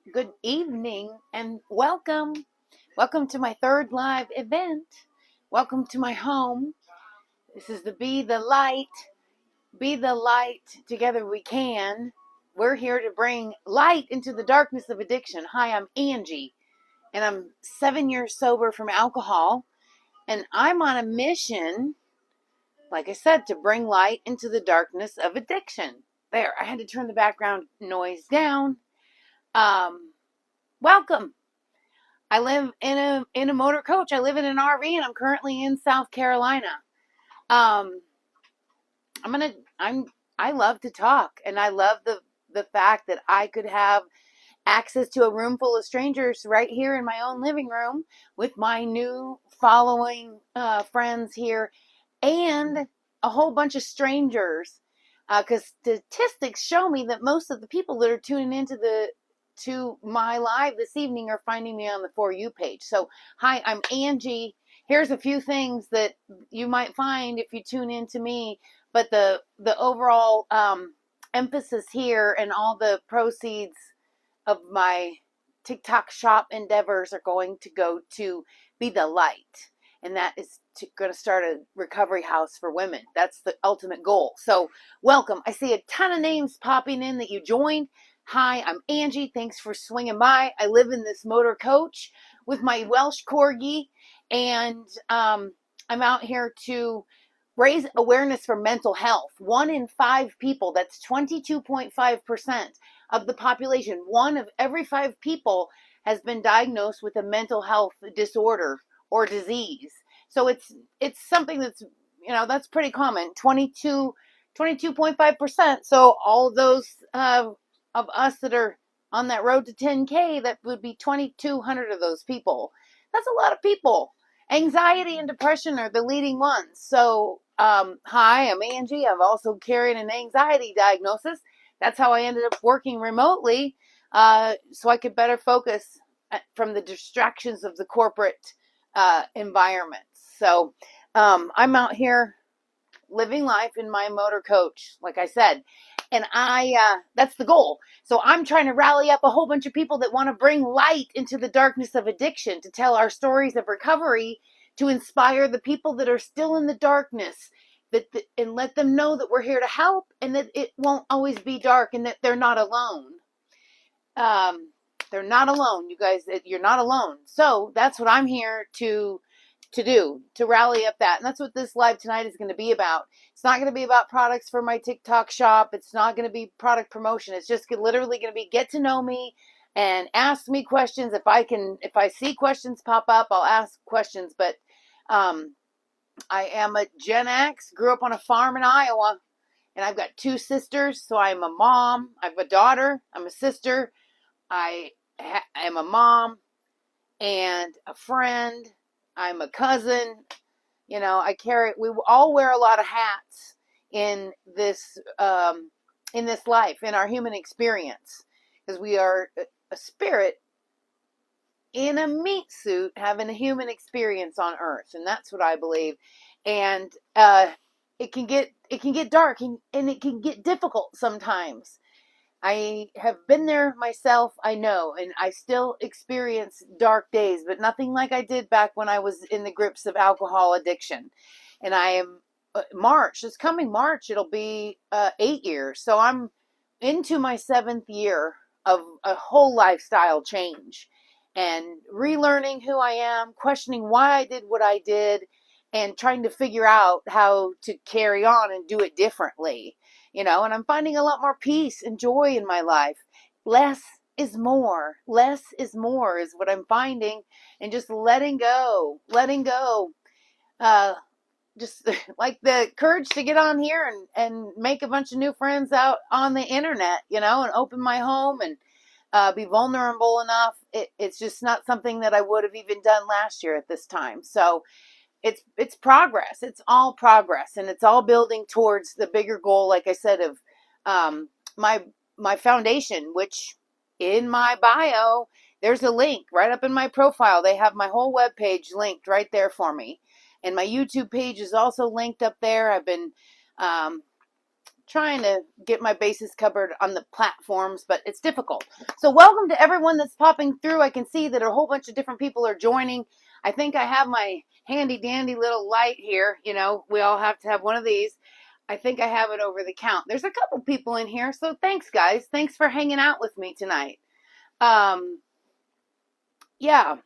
good evening, and welcome. Welcome to my third live event. Welcome to my home. This is the Be the Light, Together We Can. We're here to bring light into the darkness of addiction. Hi, I'm Angie, and I'm 7 years sober from alcohol, and I'm on a mission, like I said, to bring light into the darkness of addiction. There, I had to turn the background noise down. Welcome. I live in a motor coach. I live in an RV, and I'm currently in South Carolina. Um, I'm gonna. I'm. I love to talk, and I love the fact that I could have access to a room full of strangers right here in my own living room with my new following friends here, and a whole bunch of strangers. Because statistics show me that most of the people that are tuning into my live this evening are finding me on the For You page. So, hi, I'm Angie. Here's a few things that you might find if you tune in to me. But the overall emphasis here and all the proceeds of my TikTok shop endeavors are going to go to Be the Light. And that is going to start a recovery house for women. That's the ultimate goal. So, welcome. I see a ton of names popping in that you joined. Hi, I'm Angie. Thanks for swinging by. I live in this motor coach with my Welsh Corgi, and I'm out here to raise awareness for mental health. 1 in 5 people, that's 22.5% of the population, 1 of every 5 people has been diagnosed with a mental health disorder or disease. So it's something that's pretty common. 22.5%. So all of those of us that are on that road to 10K, that would be 2,200 of those people. That's a lot of people. Anxiety and depression are the leading ones. So, hi, I'm Angie. I've also carried an anxiety diagnosis. That's how I ended up working remotely, so I could better focus from the distractions of the corporate environment. So, I'm out here living life in my motor coach, like I said, and that's the goal. So I'm trying to rally up a whole bunch of people that want to bring light into the darkness of addiction, to tell our stories of recovery, to inspire the people that are still in the darkness, and let them know that we're here to help, and that it won't always be dark, and that they're not alone. They're not alone, you guys. You're not alone. So that's what I'm here to do, to rally up that. And that's what this live tonight is going to be about. It's not going to be about products for my TikTok shop. It's not going to be product promotion. It's just literally going to be get to know me and ask me questions. If I see questions pop up, I'll ask questions. But I am a Gen X, grew up on a farm in Iowa, and I've got 2 sisters. So I'm a mom. I have a daughter. I'm a sister. I am a mom and a friend. I'm a cousin. We all wear a lot of hats in this life, in our human experience, because we are a spirit in a meat suit having a human experience on earth, and that's what I believe. And it can get dark, and it can get difficult sometimes. I have been there myself, I know, and I still experience dark days, but nothing like I did back when I was in the grips of alcohol addiction. And I am this coming March, it'll be 8 years. So I'm into my 7th year of a whole lifestyle change and relearning who I am, questioning why I did what I did, and trying to figure out how to carry on and do it differently. And I'm finding a lot more peace and joy in my life. Less is more. Less is more is what I'm finding, and just letting go. Just like the courage to get on here and make a bunch of new friends out on the internet, and open my home and be vulnerable enough. It's just not something that I would have even done last year at this time. So it's progress. It's all progress, and it's all building towards the bigger goal, like I said, of my foundation, which in my bio, there's a link right up in my profile. They have my whole webpage linked right there for me. And my YouTube page is also linked up there. I've been trying to get my bases covered on the platforms, but it's difficult. So welcome to everyone that's popping through. I can see that a whole bunch of different people are joining. I think I have my handy dandy little light here. You know, we all have to have one of these. I think I have it over the count. There's a couple people in here, so thanks, guys. Thanks for hanging out with me tonight. Yeah,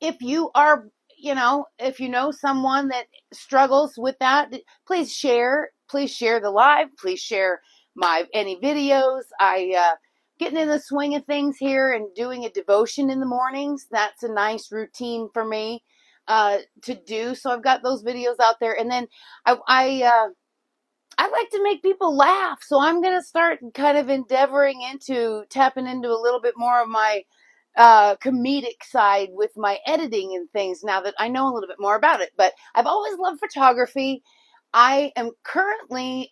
if you are, if you know someone that struggles with that, please share. Please share the live. Please share any videos. Getting in the swing of things here and doing a devotion in the mornings. That's a nice routine for me to do. So I've got those videos out there, and then I like to make people laugh, so I'm going to start kind of tapping into a little bit more of my comedic side with my editing and things now that I know a little bit more about it. But I've always loved photography. I am currently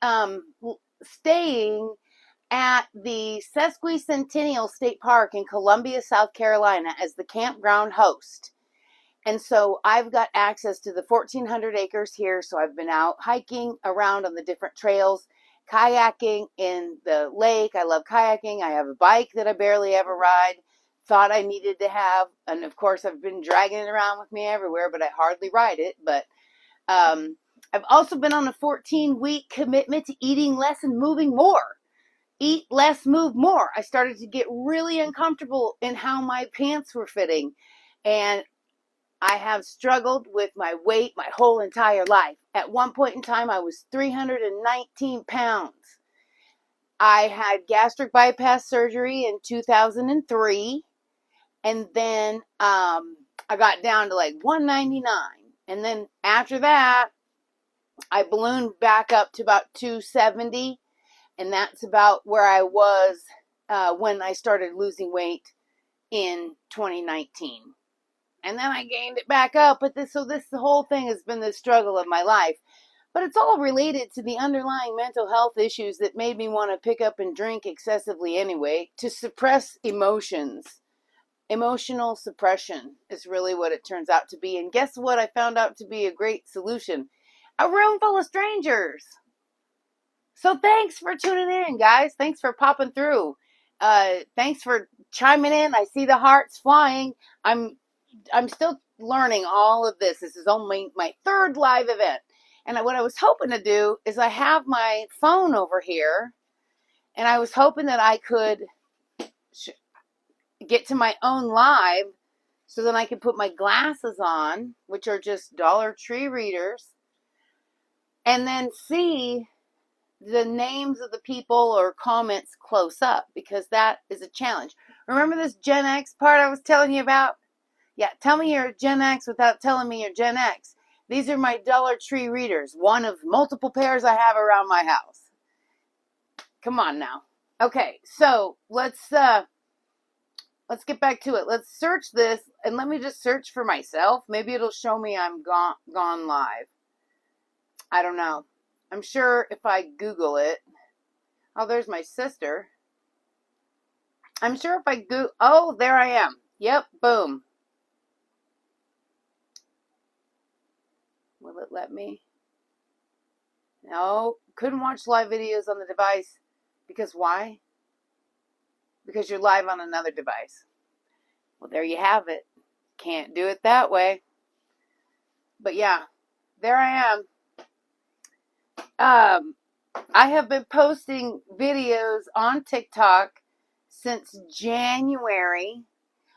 staying at the Sesquicentennial State Park in Columbia, South Carolina as the campground host. And so I've got access to the 1,400 acres here. So I've been out hiking around on the different trails, kayaking in the lake. I love kayaking. I have a bike that I barely ever ride. Thought I needed to have. And of course, I've been dragging it around with me everywhere, but I hardly ride it. But I've also been on a 14-week commitment to eating less and moving more. Eat less, move more. I started to get really uncomfortable in how my pants were fitting. And I have struggled with my weight my whole entire life. At one point in time, I was 319 pounds. I had gastric bypass surgery in 2003. And then I got down to like 199. And then after that, I ballooned back up to about 270. And that's about where I was when I started losing weight in 2019. And then I gained it back up. But the whole thing has been the struggle of my life. But it's all related to the underlying mental health issues that made me want to pick up and drink excessively anyway, to suppress emotions. Emotional suppression is really what it turns out to be. And guess what? I found out to be a great solution. A room full of strangers. So thanks for tuning in, guys. Thanks for popping through. Thanks for chiming in. I see the hearts flying. I'm still learning all of this. This is only my third live event. And what I was hoping to do is I have my phone over here, and I was hoping that I could get to my own live so then I could put my glasses on, which are just Dollar Tree readers, and then see the names of the people or comments close up, because that is a challenge. Remember this Gen X part I was telling you about? Yeah, tell me you're Gen X without telling me you're Gen X. These are my Dollar Tree readers, one of multiple pairs I have around my house. Come on now. Okay, so let's get back to it. Let's search this, and let me just search for myself. Maybe it'll show me I'm gone live. I don't know. I'm sure if I Google it. Oh, there's my sister. I'm sure if I oh, there I am. Yep, boom. Will it let me? No, couldn't watch live videos on the device. Because why? Because you're live on another device. Well, there you have it. Can't do it that way. But yeah, there I am. I have been posting videos on TikTok since January.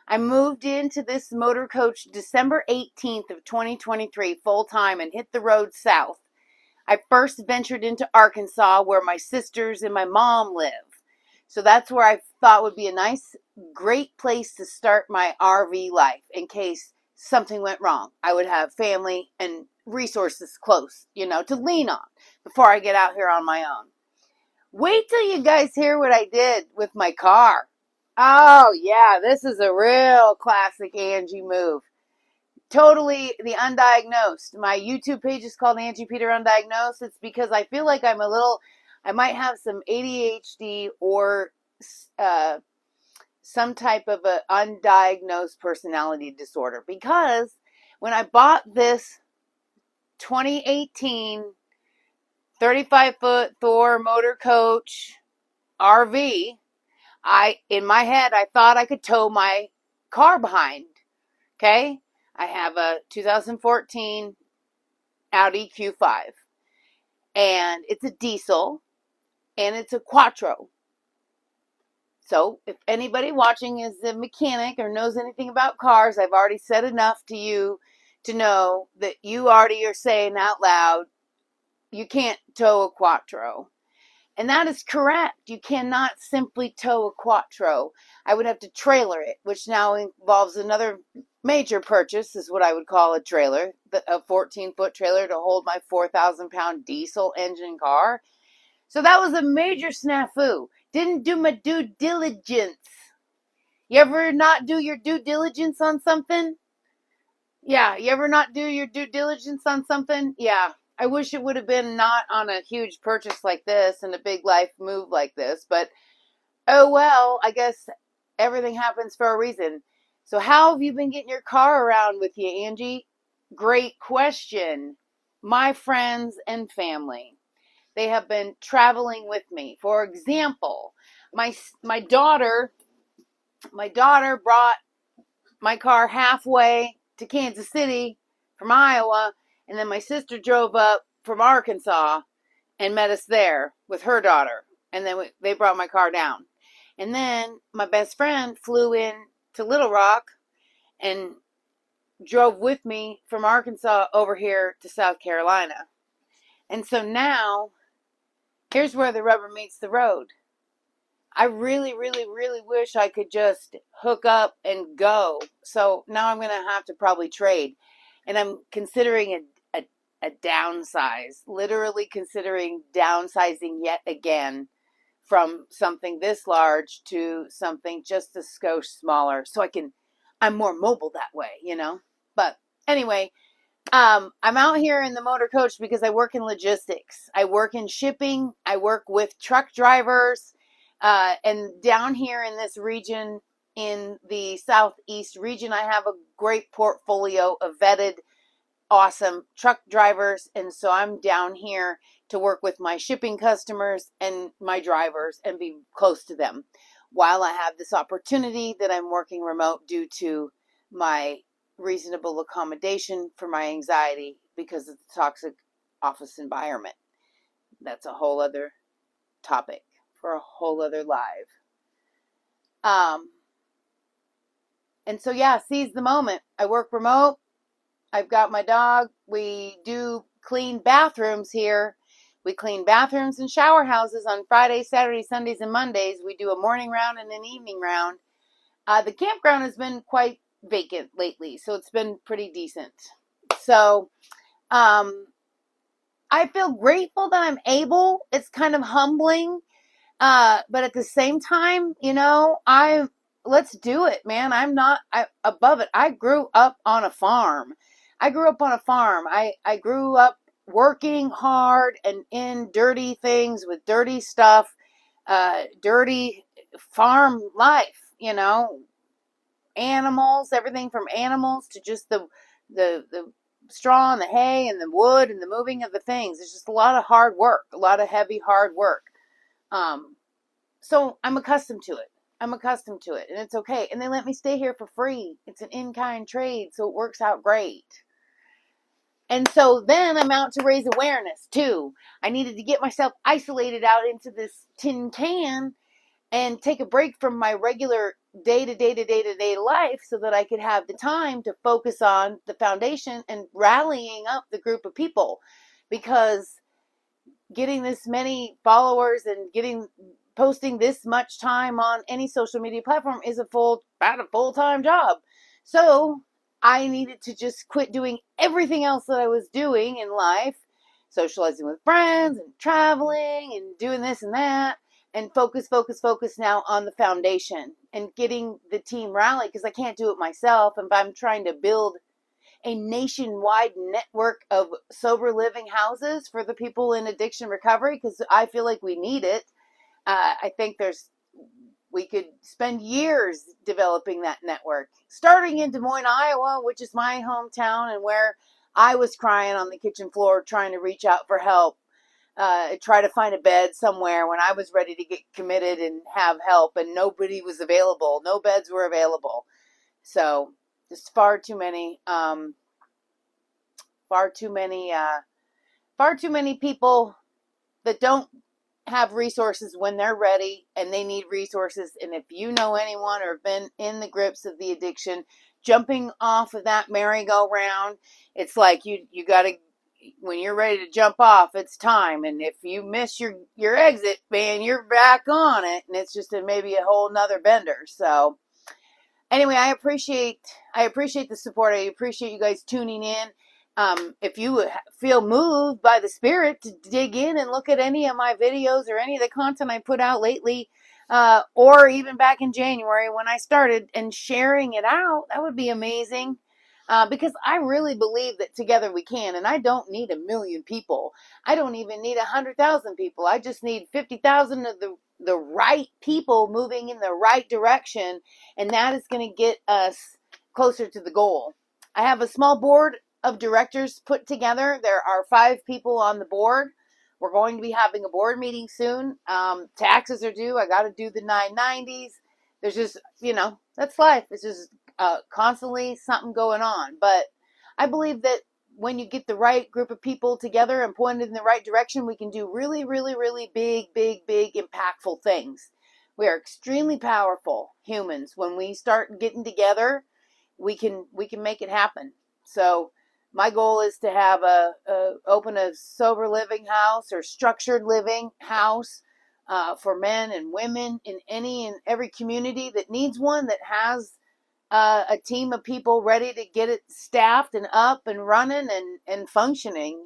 I moved into this motor coach December 18th of 2023 full time and hit the road south. I first ventured into Arkansas, where my sisters and my mom live. So that's where I thought would be a nice, great place to start my RV life in case something went wrong. I would have family and resources close, to lean on before I get out here on my own. Wait till you guys hear what I did with my car. Oh, yeah, this is a real classic Angie move. Totally the undiagnosed. My YouTube page is called Angie Peter Undiagnosed. It's because I feel like I might have some ADHD or some type of an undiagnosed personality disorder. Because when I bought this 2018 35-foot Thor motor coach RV. In my head, I thought I could tow my car behind. Okay. I have a 2014 Audi Q5 and it's a diesel and it's a quattro. So if anybody watching is a mechanic or knows anything about cars, I've already said enough to you to know that you already are saying out loud, you can't tow a quattro. And that is correct. You cannot simply tow a quattro. I would have to trailer it, which now involves another major purchase, is what I would call a trailer, a 14-foot trailer to hold my 4,000-pound diesel engine car. So that was a major snafu. Didn't do my due diligence. You ever not do your due diligence on something? Yeah, you ever not do your due diligence on something? Yeah. I wish it would have been not on a huge purchase like this and a big life move like this, but oh well, I guess everything happens for a reason. So how have you been getting your car around with you, Angie? Great question. My friends and family, they have been traveling with me. For example, my daughter brought my car halfway to Kansas City from Iowa, and then my sister drove up from Arkansas and met us there with her daughter, and then they brought my car down. And then my best friend flew in to Little Rock and drove with me from Arkansas over here to South Carolina. And so now, here's where the rubber meets the road. I really, really, really wish I could just hook up and go. So now I'm going to have to probably trade. And I'm considering a downsize, literally considering downsizing yet again from something this large to something just a skosh smaller. So I'm more mobile that way, you know. But anyway, I'm out here in the motor coach because I work in logistics. I work in shipping. I work with truck drivers. And down here in this region, in the Southeast region, I have a great portfolio of vetted, awesome truck drivers. And so I'm down here to work with my shipping customers and my drivers and be close to them while I have this opportunity that I'm working remote due to my reasonable accommodation for my anxiety because of the toxic office environment. That's a whole other topic for a whole other live. And so yeah, seize the moment. I work remote. I've got my dog. We do clean bathrooms here. We clean bathrooms and shower houses on Fridays, Saturdays, Sundays, and Mondays. We do a morning round and an evening round. The campground has been quite vacant lately, so it's been pretty decent. So I feel grateful that I'm able. It's kind of humbling. But at the same time, you know, let's do it, man. I'm not above it. I grew up on a farm. I grew up working hard and in dirty things with dirty stuff, dirty farm life, you know, animals, everything from animals to just the straw and the hay and the wood and the moving of the things. It's just a lot of hard work, a lot of heavy, hard work. So I'm accustomed to it. And it's okay. And they let me stay here for free. It's an in-kind trade, so it works out great. And so then I'm out to raise awareness too. I needed to get myself isolated out into this tin can and take a break from my regular day-to-day life so that I could have the time to focus on the foundation and rallying up the group of people, because getting this many followers and posting this much time on any social media platform is about a full-time job. So I needed to just quit doing everything else that I was doing in life, socializing with friends and traveling and doing this and that, and focus now on the foundation and getting the team rallied, because I can't do it myself. And I'm trying to build a nationwide network of sober living houses for the people in addiction recovery, because I feel like we need it. I think we could spend years developing that network, starting in Des Moines, Iowa, which is my hometown and where I was crying on the kitchen floor trying to reach out for help try to find a bed somewhere when I was ready to get committed and have help, and nobody was available. No beds were available. So just far too many, far too many, far too many people that don't have resources when they're ready and they need resources. And if you know anyone or have been in the grips of the addiction, jumping off of that merry-go-round, it's like you got to, when you're ready to jump off, it's time. And if you miss your exit, man, you're back on it, and it's just maybe a whole nother bender. So anyway, I appreciate the support. I appreciate you guys tuning in. If you feel moved by the Spirit to dig in and look at any of my videos or any of the content I put out lately, or even back in January when I started, and sharing it out, that would be amazing. Because I really believe that together we can, and I don't need 1 million people. I don't even need 100,000 people. I just need 50,000 of the right people moving in the right direction, and that is going to get us closer to the goal. I have a small board of directors put together. There are 5 people on the board. We're going to be having a board meeting soon. Taxes are due. I got to do the 990s. There's just, that's life. It's just constantly something going on. But I believe that when you get the right group of people together and pointed in the right direction, we can do really, really, really big, big, big, impactful things. We are extremely powerful humans. When we start getting together, we can make it happen. So my goal is to have open a sober living house or structured living house for men and women in any and every community that needs one, that has a team of people ready to get it staffed and up and running and functioning.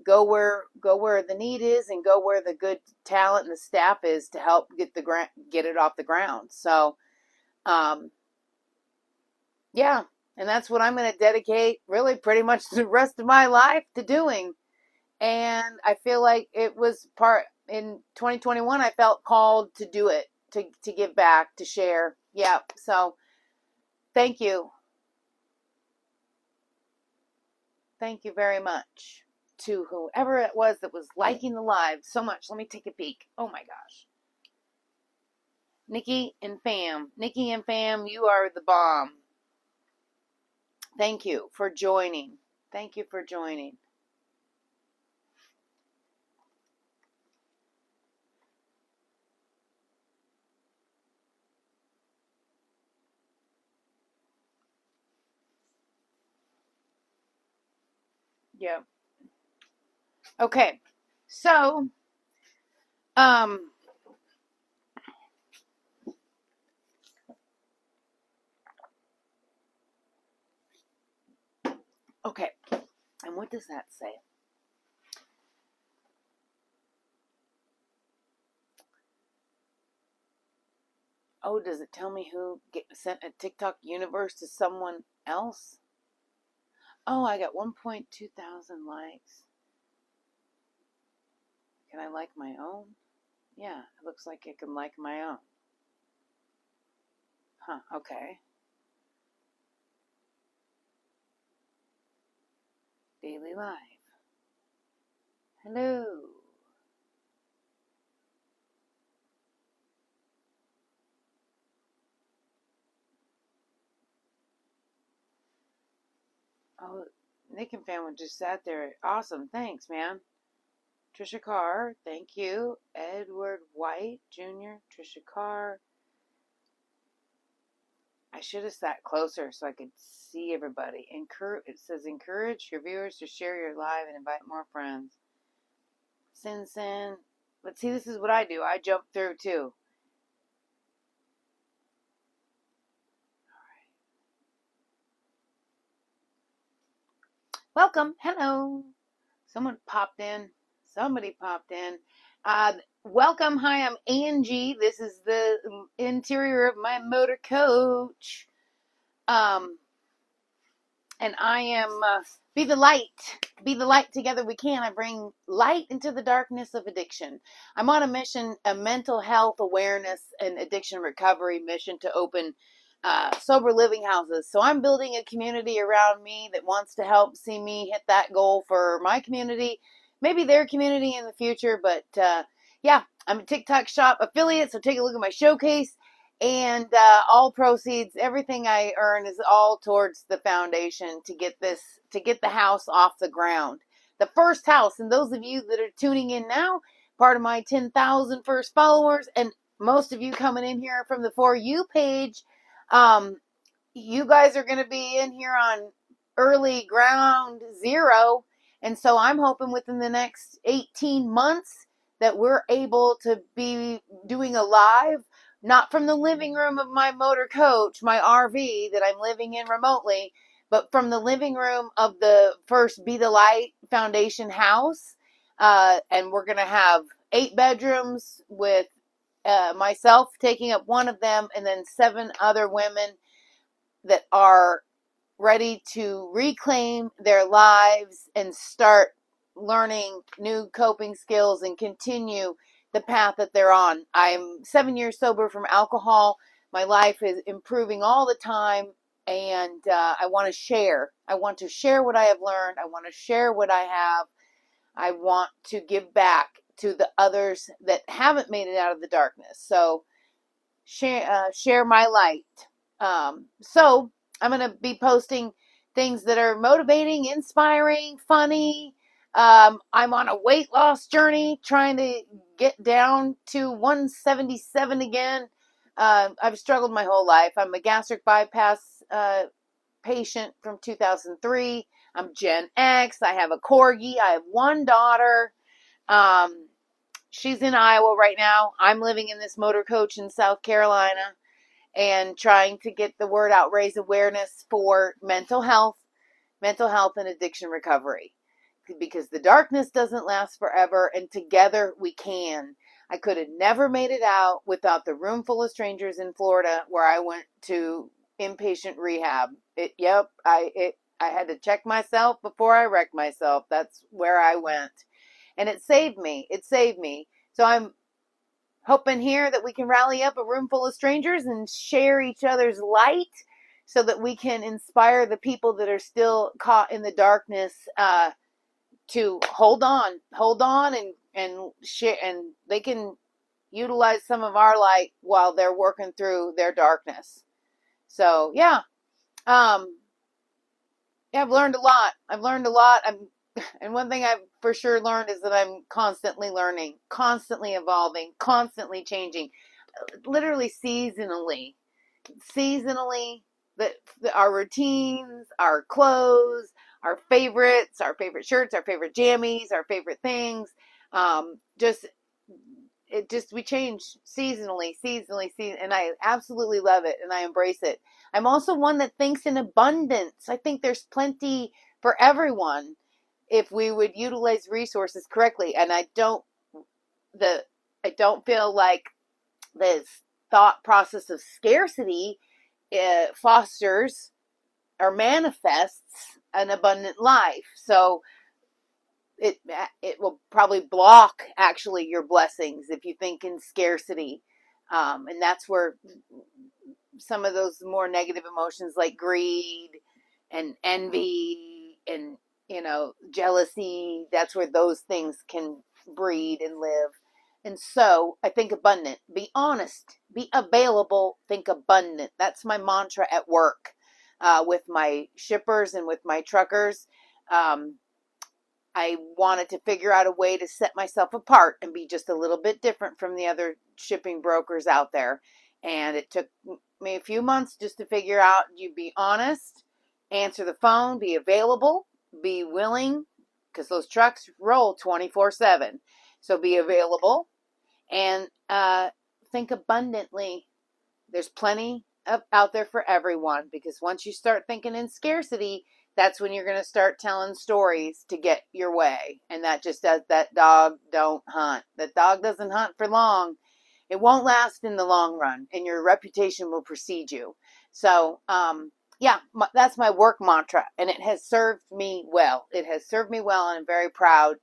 Go where the need is, and go where the good talent and the staff is to help get it off the ground. So, yeah. And that's what I'm going to dedicate really pretty much the rest of my life to doing. And I feel like it was in 2021, I felt called to do it, to give back, to share. Yeah. So thank you. Thank you very much to whoever it was that was liking the live so much. Let me take a peek. Oh my gosh. Nikki and Fam, you are the bomb. Thank you for joining. Thank you for joining. Yeah. Okay. So, okay. And what does that say? Oh, does it tell me who sent a TikTok universe to someone else? Oh, I got 1.2 thousand likes. Can I like my own? Yeah, it looks like I can like my own. Huh, okay. Daily live. Hello. Oh, Nick and Family just sat there. Awesome. Thanks, man. Trisha Carr, thank you. Edward White Jr., Trisha Carr. I should have sat closer so I could see everybody. It says encourage your viewers to share your live and invite more friends. Sin. But see, this is what I do. I jump through too. Welcome. Hello. Somebody popped in. Welcome. Hi, I'm Angie. This is the interior of my motor coach. And I am be the light. Be the light. Together we can. I bring light into the darkness of addiction. I'm on a mission, a mental health awareness and addiction recovery mission to open sober living houses. So I'm building a community around me that wants to help see me hit that goal for my community, maybe their community in the future. But yeah, I'm a TikTok shop affiliate, so take a look at my showcase. And all proceeds, everything I earn is all towards the foundation to get the house off the ground. The first house, and those of you that are tuning in now, part of my 10,000 first followers, and most of you coming in here from the For You page, you guys are going to be in here on early ground zero. And so I'm hoping within the next 18 months that we're able to be doing a live, not from the living room of my motor coach, my RV that I'm living in remotely, but from the living room of the first Be the Light Foundation house. And we're going to have 8 bedrooms with myself taking up one of them, and then 7 other women that are ready to reclaim their lives and start learning new coping skills and continue the path that they're on. I'm 7 years sober from alcohol. My life is improving all the time, and I want to share. I want to share what I have learned. I want to share what I have. I want to give back to the others that haven't made it out of the darkness. So share my light. So I'm going to be posting things that are motivating, inspiring, funny. I'm on a weight loss journey, trying to get down to 177 again. I've struggled my whole life. I'm a gastric bypass patient from 2003. I'm Gen X. I have a corgi. I have 1 daughter. She's in Iowa right now. I'm living in this motor coach in South Carolina and trying to get the word out, raise awareness for mental health and addiction recovery. Because the darkness doesn't last forever, and together we can. I could have never made it out without the room full of strangers in Florida where I went to inpatient rehab. I had to check myself before I wrecked myself. That's where I went. And it saved me. So I'm hoping here that we can rally up a room full of strangers and share each other's light so that we can inspire the people that are still caught in the darkness to hold on and share, and they can utilize some of our light while they're working through their darkness. So yeah, I've learned a lot. And one thing I've for sure learned is that I'm constantly learning, constantly evolving, constantly changing, literally seasonally, our routines, our clothes, our favorites, our favorite shirts, our favorite jammies, our favorite things. We change seasonally, and I absolutely love it, and I embrace it. I'm also one that thinks in abundance. I think there's plenty for everyone if we would utilize resources correctly. And I don't feel like this thought process of scarcity fosters or manifests an abundant life. So it will probably block actually your blessings if you think in scarcity. And that's where some of those more negative emotions like greed and envy and, jealousy, that's where those things can breed and live. And so I think abundant. Be honest. Be available. Think abundant. That's my mantra at work with my shippers and with my truckers. I wanted to figure out a way to set myself apart and be just a little bit different from the other shipping brokers out there. And it took me a few months just to figure out, you be honest, answer the phone, be available, be willing, because those trucks roll 24/7. So be available and think abundantly. There's plenty out there for everyone, because once you start thinking in scarcity, that's when you're going to start telling stories to get your way. And that just does, that dog don't hunt. That dog doesn't hunt for long. It won't last in the long run, and your reputation will precede you. So, that's my work mantra, and it has served me well. And I'm very proud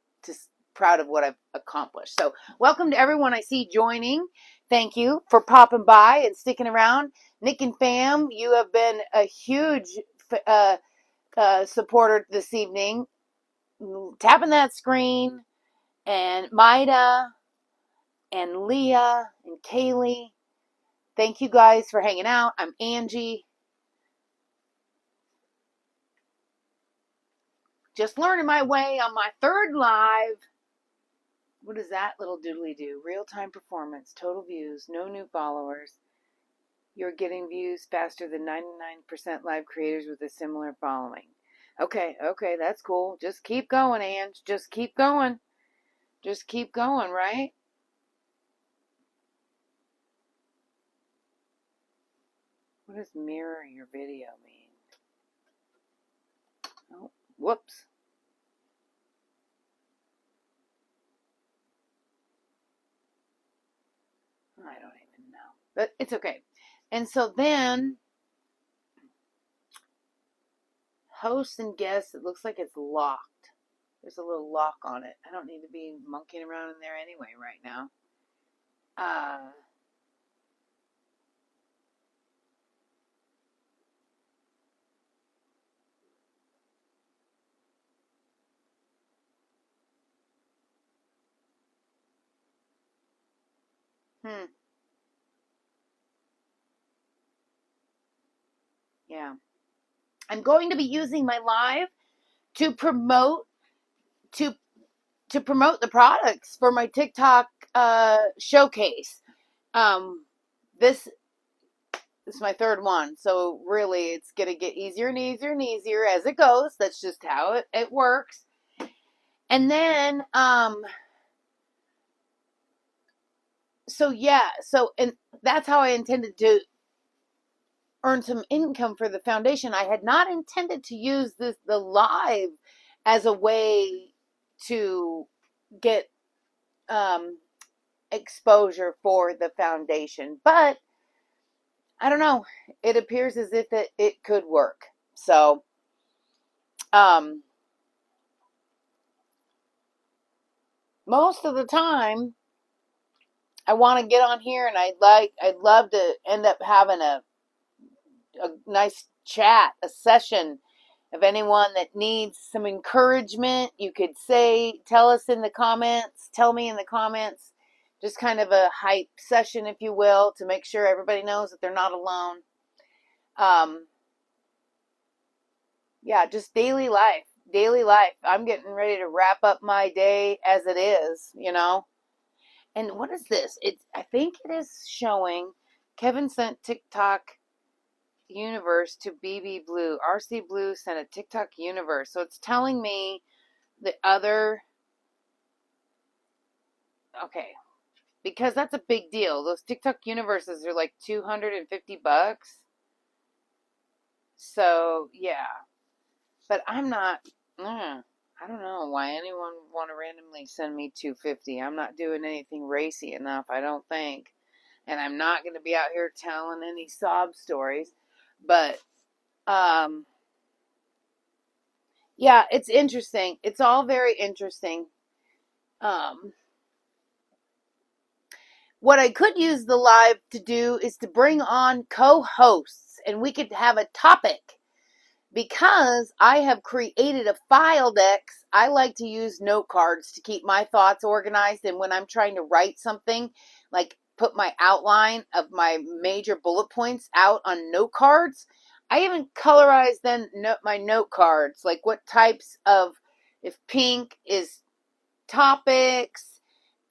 of what I've accomplished. So welcome to everyone I see joining. Thank you for popping by and sticking around. Nick and fam, you have been a huge supporter this evening. tapping that screen. And Maida and Leah and Kaylee, thank you guys for hanging out. I'm Angie. Just learning my way on my third live. What does that little doodly do? Real-time performance, total views, no new followers. You're getting views faster than 99% live creators with a similar following. Okay, that's cool. Just keep going, Ange. Just keep going. Just keep going, right? What does mirror your video mean? Oh, whoops. I don't even know. But it's okay. And so then, hosts and guests, it looks like it's locked. There's a little lock on it. I don't need to be monkeying around in there anyway right now. Yeah. I'm going to be using my live to promote to promote the products for my TikTok showcase. This is my third one, so really it's gonna get easier and easier and easier as it goes. That's just how it works. And then and that's how I intended to earn some income for the foundation. I had not intended to use the live as a way to get exposure for the foundation, but I don't know. It appears as if it could work. So, most of the time, I want to get on here, and I'd love to end up having a nice chat, a session of anyone that needs some encouragement. You could tell me in the comments, just kind of a hype session, if you will, to make sure everybody knows that they're not alone. Yeah, just daily life. I'm getting ready to wrap up my day as it is, And what is this? I think it is showing Kevin sent TikTok universe to BB Blue. RC Blue sent a TikTok universe. So it's telling me the other. Okay. Because that's a big deal. Those TikTok universes are like $250. So, yeah. But I'm not. I don't know why anyone would want to randomly send me $250. I'm not doing anything racy enough, I don't think. And I'm not going to be out here telling any sob stories. But, yeah, it's interesting. It's all very interesting. What I could use the live to do is to bring on co-hosts, and we could have a topic. Because I have created a file decks, I like to use note cards to keep my thoughts organized. And when I'm trying to write something, like put my outline of my major bullet points out on note cards, I even colorize my note cards, like what types of, if pink is topics,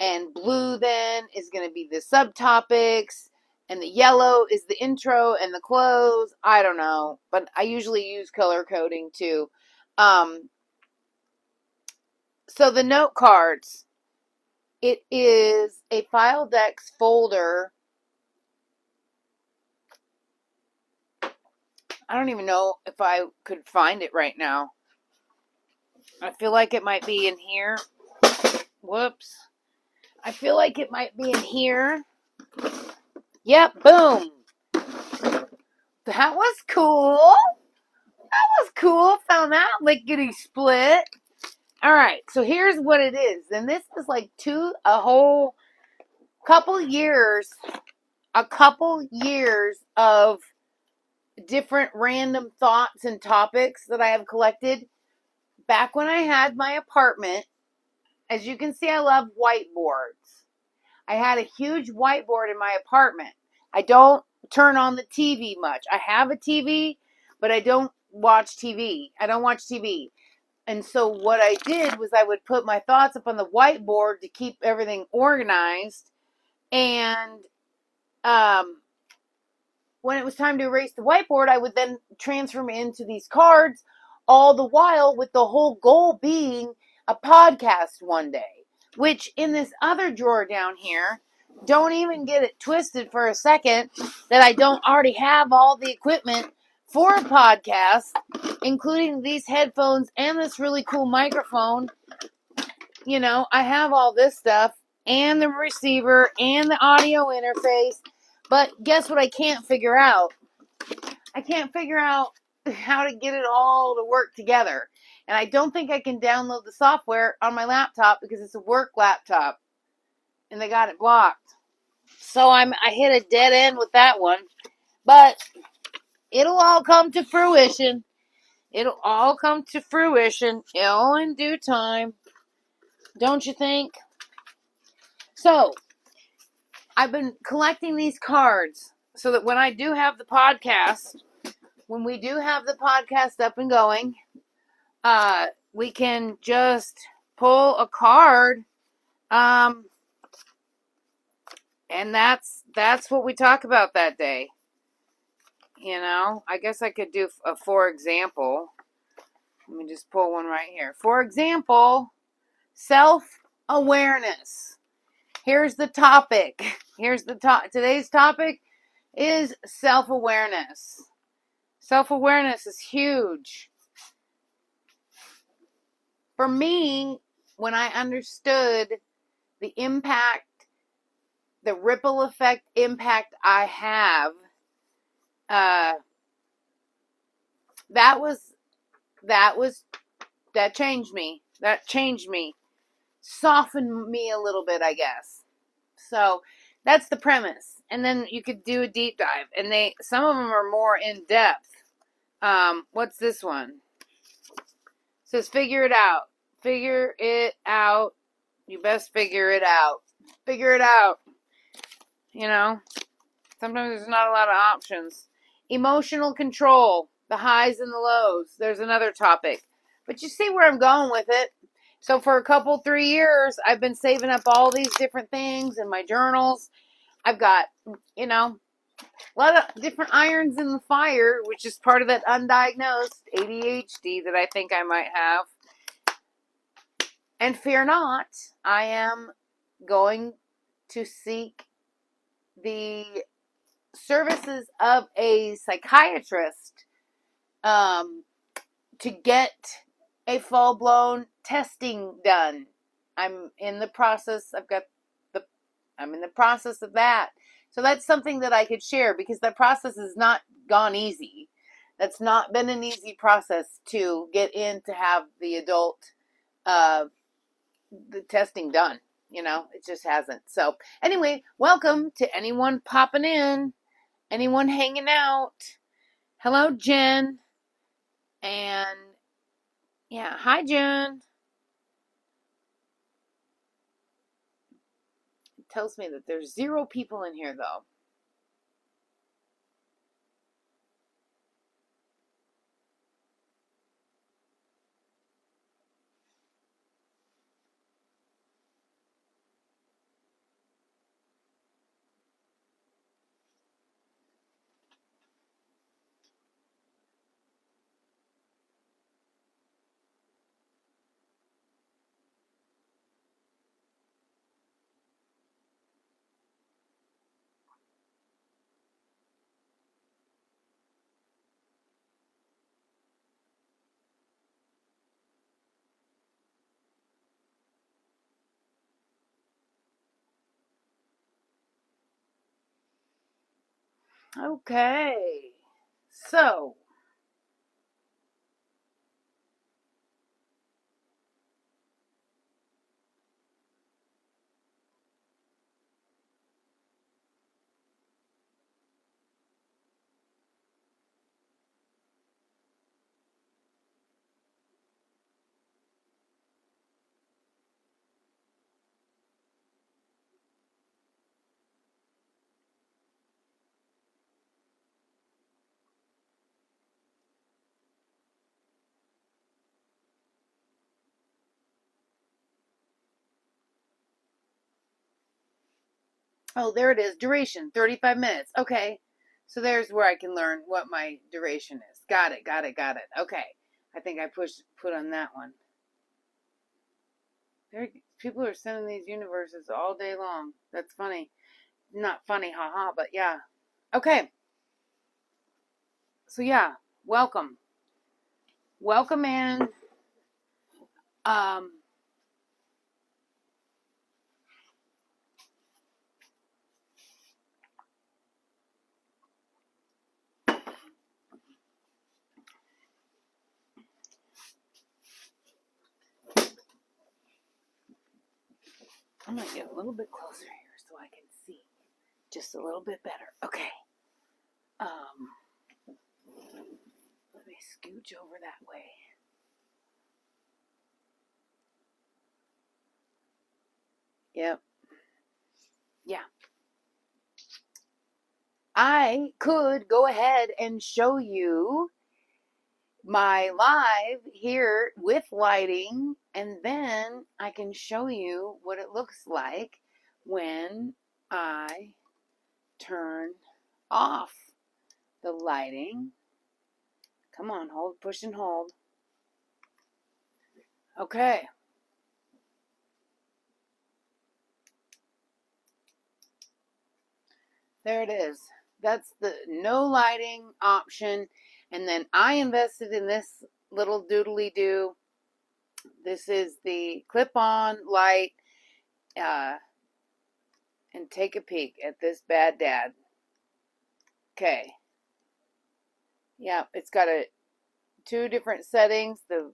and blue then is going to be the subtopics, and the yellow is the intro and the close. I don't know, but I usually use color coding too. So the note cards, it is a file decks folder. I don't even know if I could find it right now. I feel like it might be in here. Whoops. I feel like it might be in here. Yep, boom. That was cool. Found that lickety split. All right, so here's what it is. And this is like a whole couple years of different random thoughts and topics that I have collected back when I had my apartment, as you can see, I love whiteboards. I had a huge whiteboard in my apartment. I don't turn on the TV much. I have a TV, but I don't watch TV. I don't watch TV. And so what I did was I would put my thoughts up on the whiteboard to keep everything organized. And when it was time to erase the whiteboard, I would then transfer them into these cards, all the while with the whole goal being a podcast one day, which in this other drawer down here, don't even get it twisted for a second that I don't already have all the equipment for a podcast, including these headphones and this really cool microphone. You know, I have all this stuff and the receiver and the audio interface. But guess what I can't figure out? I can't figure out how to get it all to work together. And I don't think I can download the software on my laptop because it's a work laptop. And they got it blocked. So I hit a dead end with that one. But it'll all come to fruition. It'll all come to fruition. All in due time. Don't you think? So, I've been collecting these cards so that when I do have the podcast, when we do have the podcast up and going, we can just pull a card, and that's what we talk about that day. You know, I guess I could do a for example. Let me just pull one right here. For example, self-awareness. Here's the topic. Today's topic is self-awareness. Self-awareness is huge. For me, when I understood the impact, the ripple effect impact I have, that changed me. That changed me. Softened me a little bit, I guess. So that's the premise. And then you could do a deep dive. And some of them are more in depth. What's this one? It says figure it out. Figure it out. You best figure it out. Figure it out. You know, sometimes there's not a lot of options. Emotional control. The highs and the lows. There's another topic. But you see where I'm going with it. So for a couple, 3 years, I've been saving up all these different things in my journals. I've got, you know, a lot of different irons in the fire, which is part of that undiagnosed ADHD that I think I might have. And fear not, I am going to seek the services of a psychiatrist to get a full-blown testing done. I'm in the process of that. So that's something that I could share because that process has not gone easy. That's not been an easy process to get in to have the adult the testing done. You know, it just hasn't. So anyway, welcome to anyone popping in, anyone hanging out. Hello, Jen. And yeah, hi, Jen. It tells me that there's 0 people in here, though. Okay. So, Oh, there it is. Duration, 35 minutes. Okay. So there's where I can learn what my duration is. Got it. Okay. I think I put on that one. People are sending these universes all day long. That's funny. Not funny, haha, but yeah. Okay. So yeah, welcome. Welcome in. Um, I'm going to get a little bit closer here so I can see just a little bit better. Okay. Let me scooch over that way. Yep. Yeah. I could go ahead and show you my live here with lighting, and then I can show you what it looks like when I turn off the lighting. Come on, hold, push and hold. Okay. There it is. That's the no lighting option. And then I invested in this little doodly do. This is the clip-on light. And take a peek at this bad dad. Okay. Yeah, it's got two different settings, the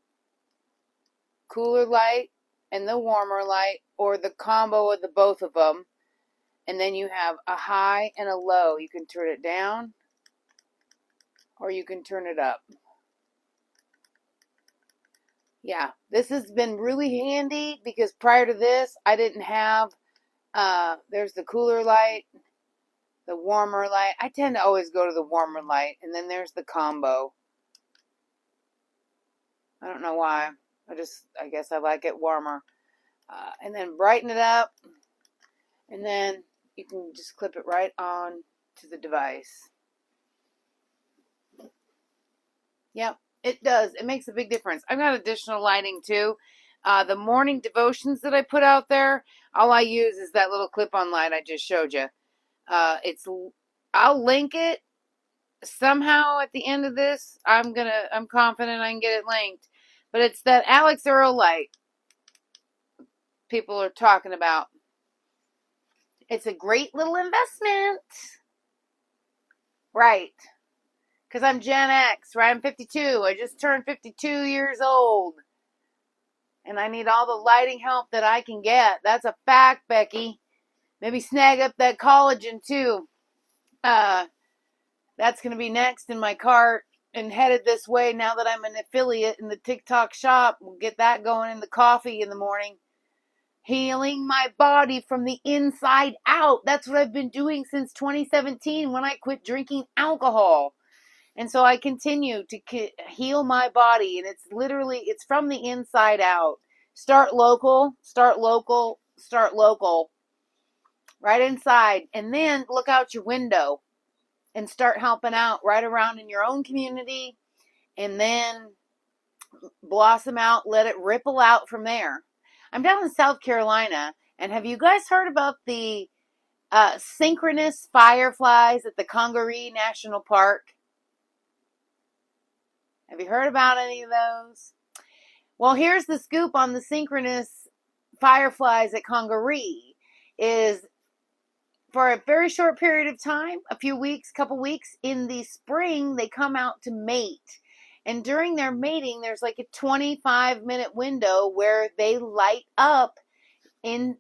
cooler light and the warmer light, or the combo of the both of them. And then you have a high and a low. You can turn it down or you can turn it up. Yeah, this has been really handy because prior to this, I didn't have, there's the cooler light, the warmer light. I tend to always go to the warmer light, and then there's the combo. I don't know why. I guess I like it warmer. And then brighten it up, and then you can just clip it right on to the device. Yep, it does. It makes a big difference. I've got additional lighting too. The morning devotions that I put out there, all I use is that little clip-on light I just showed you. I'll link it somehow at the end of this. I'm confident I can get it linked. But it's that Alex Earl light people are talking about. It's a great little investment. Right. Because I'm Gen X, right? I'm 52. I just turned 52 years old. And I need all the lighting help that I can get. That's a fact, Becky. Maybe snag up that collagen, too. That's going to be next in my cart and headed this way now that I'm an affiliate in the TikTok shop. We'll get that going in the coffee in the morning. Healing my body from the inside out. That's what I've been doing since 2017 when I quit drinking alcohol. And so I continue to heal my body. And it's from the inside out. Start local. Right inside. And then look out your window and start helping out right around in your own community. And then blossom out. Let it ripple out from there. I'm down in South Carolina, and have you guys heard about the synchronous fireflies at the Congaree National Park? Have you heard about any of those? Well, here's the scoop on the synchronous fireflies at Congaree. Is for a very short period of time, a few weeks, couple weeks, in the spring, they come out to mate. And during their mating, there's like a 25-minute window where they light up in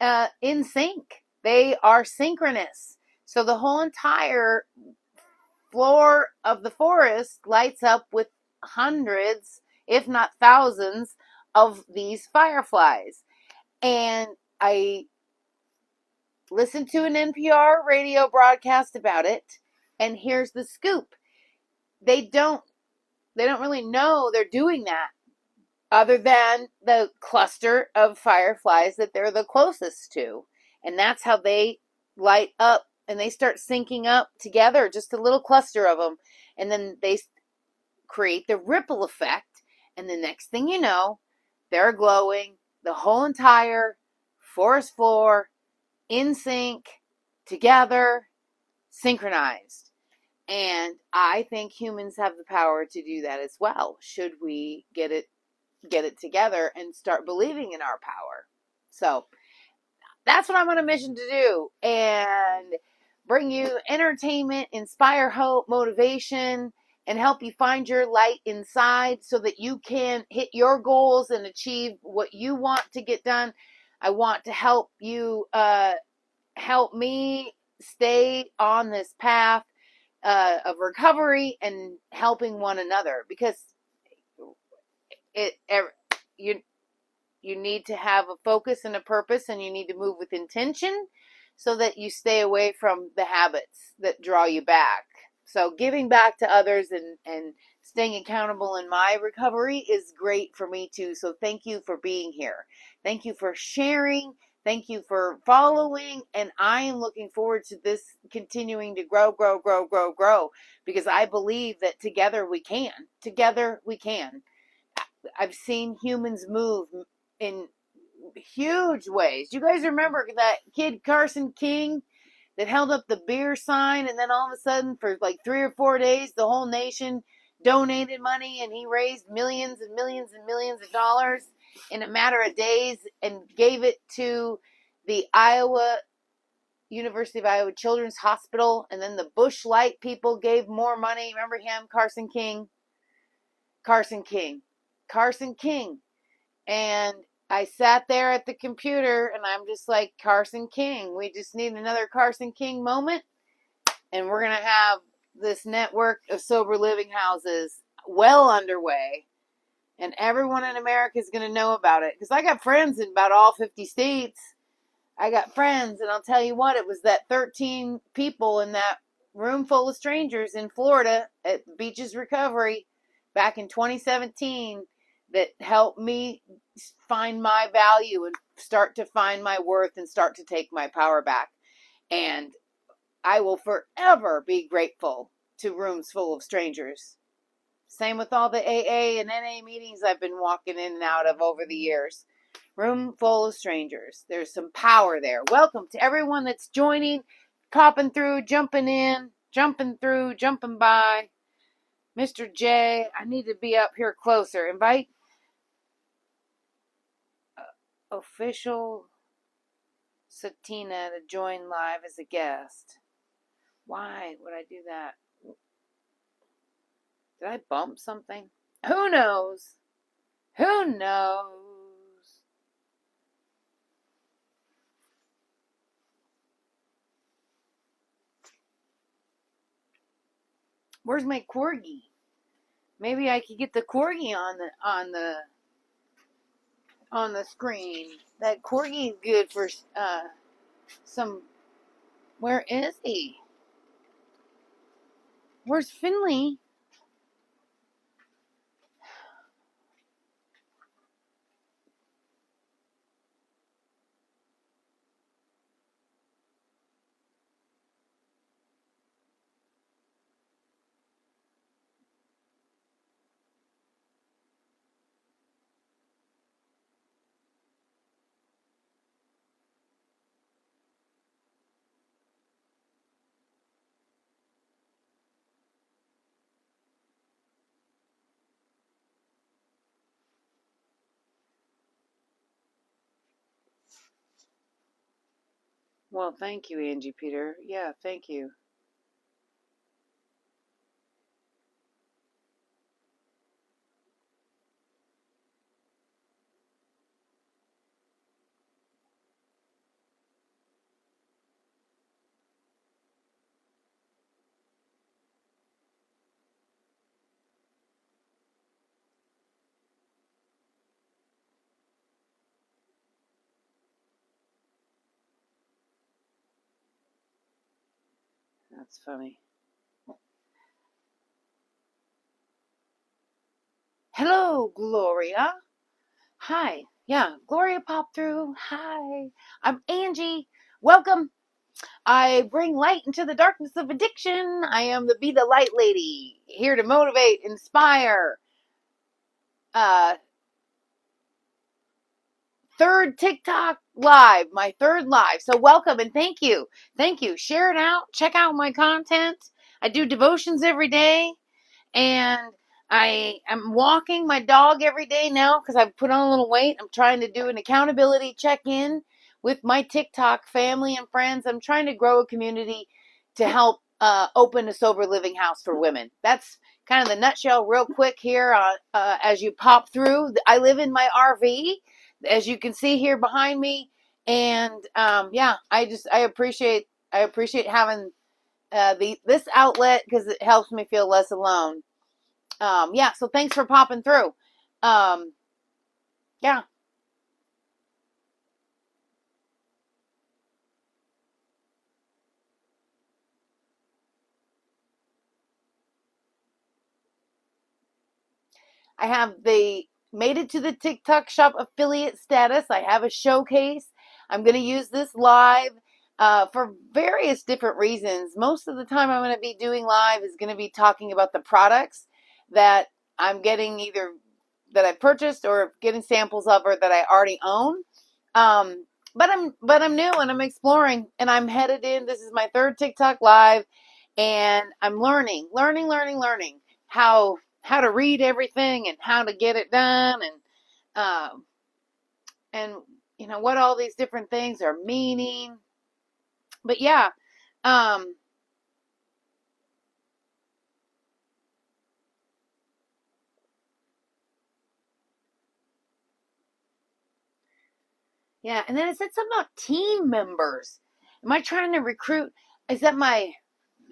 sync. They are synchronous. So the whole entire floor of the forest lights up with hundreds, if not thousands, of these fireflies. And I listened to an NPR radio broadcast about it, and here's the scoop. They don't really know they're doing that, other than the cluster of fireflies that they're the closest to. And that's how they light up and they start syncing up together, just a little cluster of them. And then they create the ripple effect. And the next thing you know, they're glowing, the whole entire forest floor in sync, together, synchronized. And I think humans have the power to do that as well. Should we get it together and start believing in our power? So that's what I'm on a mission to do, and bring you entertainment, inspire hope, motivation, and help you find your light inside so that you can hit your goals and achieve what you want to get done. I want to help you, help me stay on this path of recovery and helping one another, because it you you need to have a focus and a purpose, and you need to move with intention so that you stay away from the habits that draw you back. So giving back to others and staying accountable in my recovery is great for me too. So thank you for being here. Thank you for sharing. Thank you for following. And I am looking forward to this continuing to grow, grow, grow, grow, grow, because I believe that together we can. Together we can. I've seen humans move in huge ways. You guys remember that kid Carson King that held up the beer sign, and then all of a sudden for like 3 or 4 days the whole nation donated money, and he raised millions and millions and millions of dollars in a matter of days and gave it to the University of Iowa Children's Hospital. And then the Bush Light people gave more money. Remember him? Carson King. And I sat there at the computer and I'm just like, Carson King, we just need another Carson King moment. And we're going to have this network of sober living houses well underway. And everyone in America is going to know about it. Because I got friends in about all 50 states. I got friends, and I'll tell you what, it was that 13 people in that room full of strangers in Florida at Beaches Recovery back in 2017 that helped me find my value and start to find my worth and start to take my power back. And I will forever be grateful to rooms full of strangers. Same with all the AA and NA meetings I've been walking in and out of over the years. Room full of strangers. There's some power there. Welcome to everyone that's joining, popping through, jumping in, jumping through, jumping by. Mr. J, I need to be up here closer. Invite official Satina to join live as a guest. Why would I do that? Did I bump something? Who knows? Who knows? Where's my corgi? Maybe I could get the corgi on the screen. That corgi is good for some. Where is he? Where's Finley? Well, thank you, Angie Peter. Yeah, thank you. That's funny. Hello, Gloria. Hi. Yeah, Gloria popped through. Hi. I'm Angie. Welcome. I bring light into the darkness of addiction. I am the Be the Light Lady, here to motivate, inspire. Third TikTok live, my third live. So welcome and thank you. Thank you. Share it out. Check out my content. I do devotions every day. And I am walking my dog every day now because I've put on a little weight. I'm trying to do an accountability check-in with my TikTok family and friends. I'm trying to grow a community to help open a sober living house for women. That's kind of the nutshell real quick here as you pop through. I live in my RV, as you can see here behind me. And yeah, I appreciate having this outlet because it helps me feel less alone. Yeah, so thanks for popping through. Yeah. I have made it to the TikTok shop affiliate status. I have a showcase. I'm going to use this live for various different reasons. Most of the time I'm going to be doing live is going to be talking about the products that I'm getting, either that I purchased or getting samples of, or that I already own. But I'm new and I'm exploring and I'm headed in. This is my third TikTok live and I'm learning how to read everything and how to get it done, um, and you know what all these different things are meaning. But yeah, um, yeah. And then it said something about team members. Am I trying to recruit? Is that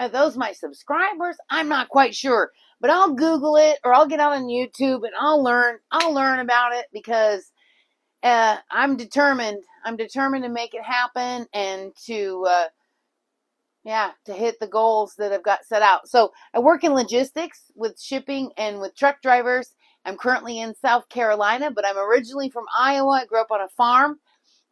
are those my subscribers? I'm not quite sure, but I'll Google it or I'll get out on YouTube and I'll learn about it because I'm determined. I'm determined to make it happen and to hit the goals that I've got set out. So I work in logistics with shipping and with truck drivers. I'm currently in South Carolina, but I'm originally from Iowa. I grew up on a farm.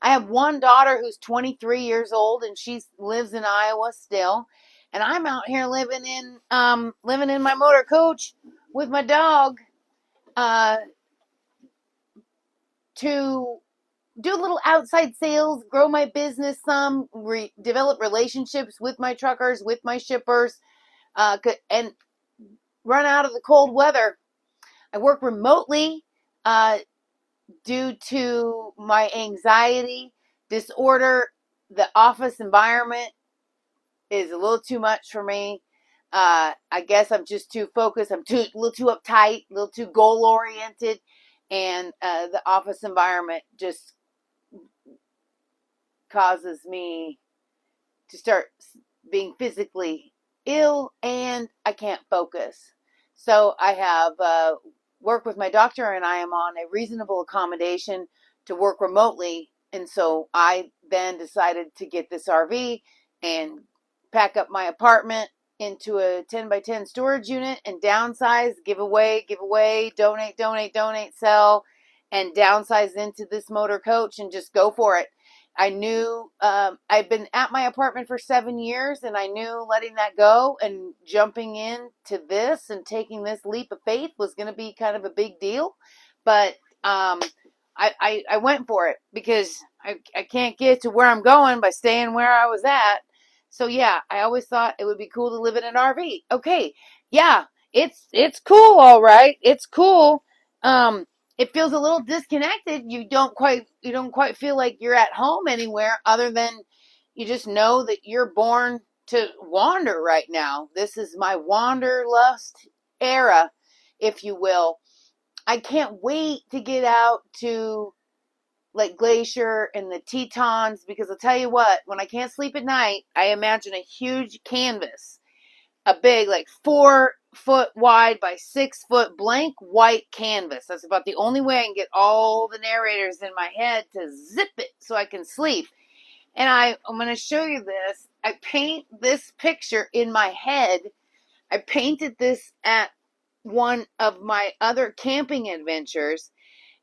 I have one daughter who's 23 years old, and she lives in Iowa still. And I'm out here living in my motor coach with my dog uh, to do a little outside sales, grow my business some, develop relationships with my truckers, with my shippers, and run out of the cold weather. I work remotely due to my anxiety disorder. The office environment is a little too much for me. I guess I'm just too focused. I'm a little too uptight, a little too goal oriented, and the office environment just causes me to start being physically ill, and I can't focus. So I have worked with my doctor, and I am on a reasonable accommodation to work remotely. And so I then decided to get this RV and pack up my apartment into a 10 by 10 storage unit and downsize, give away, donate, sell, and downsize into this motor coach and just go for it. I knew I'd been at my apartment for 7 years, and I knew letting that go and jumping into this and taking this leap of faith was going to be kind of a big deal. But I went for it because I can't get to where I'm going by staying where I was at. So yeah, I always thought it would be cool to live in an RV. Okay, yeah, it's cool, all right. It's cool. It feels a little disconnected. You don't quite feel like you're at home anywhere other than you just know that you're born to wander right now. This is my wanderlust era, if you will. I can't wait to get out to Lake Glacier and the Tetons because I'll tell you what, when I can't sleep at night, I imagine a huge canvas, a big, like 4-foot wide by 6-foot blank white canvas. That's about the only way I can get all the narrators in my head to zip it so I can sleep. And I'm going to show you this. I paint this picture in my head. I painted this at one of my other camping adventures.